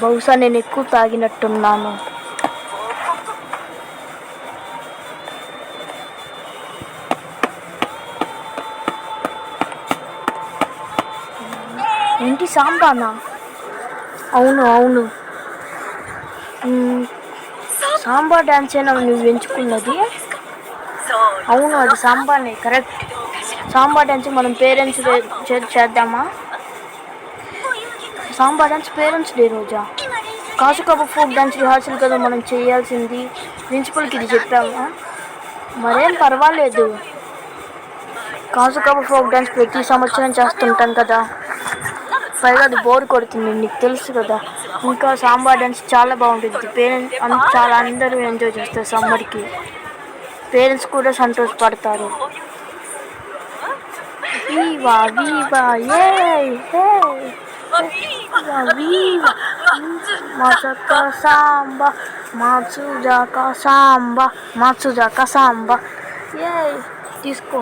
బహుశా నేను ఎక్కువ తాగినట్టున్నాను. ఏంటి సాంబానా? అవును అవును, సాంబార్ డ్యాన్స్ అయినా నువ్వు ఎంచుకున్నది. అవును, అది సాంబార్నే, కరెక్ట్. సాంబార్ డ్యాన్స్ మనం పేరెంట్స్ చేద్దామా? సాంబార్ డ్యాన్స్ పేరెంట్స్ డే రోజా? కాసుకబ ఫోక్ డ్యాన్స్ రిహార్సల్ కదా మనం చేయాల్సింది. ప్రిన్సిపల్కి ఇది చెప్పామా? మరేం పర్వాలేదు. కాసుకబ ఫోక్ డ్యాన్స్ ప్రతి సంవత్సరం చేస్తుంటాం కదా, పైగా అది బోర్ కొడుతుంది, నీకు తెలుసు కదా. ఇంకా సాంబార్ డ్యాన్స్ చాలా బాగుంటుంది. పేరెంట్స్ చాలా అందరూ ఎంజాయ్ చేస్తారు. సమ్మర్కి పేరెంట్స్ కూడా సంతోషపడతారు. వీవా వీవా ఏ వీవా మాచక్క సాంబా మాచుజాక సాంబా ఏ తీసుకో.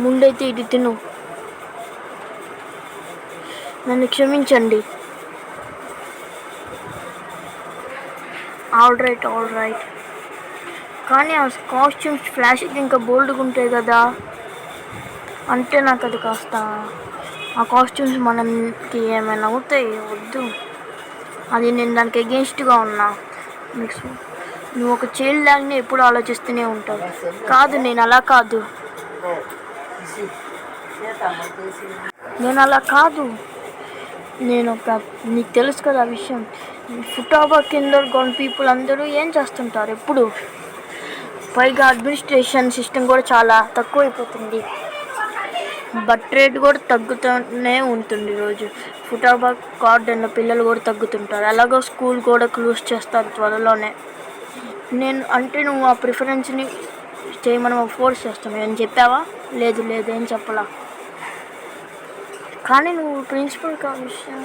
ముందైతే ఇది తిను. నన్ను క్షమించండి. All right. కానీ ఆ కాస్ట్యూమ్స్ ఫ్లాషింగ్ ఇంకా బోల్డ్గా ఉంటాయి కదా, అంటే నాకు అది కాస్త ఆ కాస్ట్యూమ్స్ మనకి ఏమైనా అవుతాయి, వద్దు. అది నేను దానికి ఎగెన్స్ట్గా ఉన్నా. నువ్వు ఒక చైల్డ్ లాగానే ఎప్పుడు ఆలోచిస్తూనే ఉంటావు. కాదు, నేను అలా కాదు. నేను నీకు తెలుసు కదా ఆ విషయం. ఫుటాబా కిందర్ గౌన్ పీపుల్ అందరూ ఏం చేస్తుంటారు ఎప్పుడు. పైగా అడ్మినిస్ట్రేషన్ సిస్టమ్ కూడా చాలా తక్కువైపోతుంది. బర్త్ రేట్ కూడా తగ్గుతూనే ఉంటుంది రోజు. ఫుటాబా కార్డ్ అన్న పిల్లలు కూడా తగ్గుతుంటారు. అలాగో స్కూల్ కూడా క్లోజ్ చేస్తారు త్వరలోనే. నువ్వు ఆ ప్రిఫరెన్స్ని చేయమని ఫోర్స్ చేస్తాను. ఏం చెప్పావా? లేదు ఏం చెప్పలా. కానీ నువ్వు ప్రిన్సిపల్ విషయం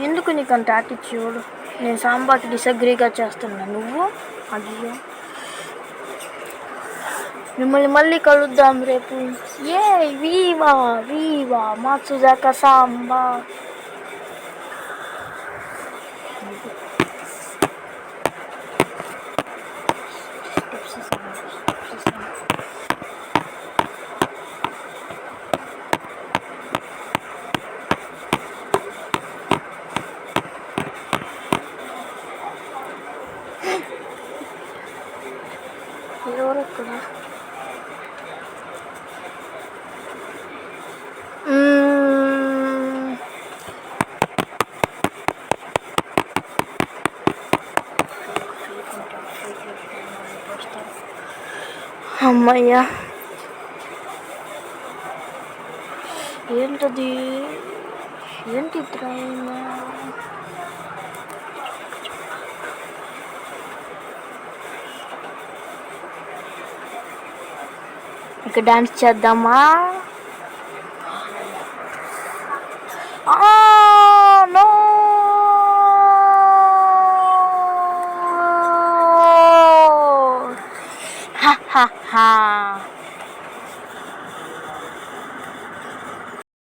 ఎందుకు నీకు అంత యాటిట్యూడ్? నేను సాంబార్కి డిసగ్రీగా చేస్తున్నా. నువ్వు అయ్యో, మిమ్మల్ని మళ్ళీ కలుద్దాం రేపు. ఏ వీవా మాచుజాక సాంబా. ఎవరక్కడ? అమ్మయ్యా, ఏంటది? ఏంటి ట్రైన్? ఇక డాన్స్ చేద్దామా?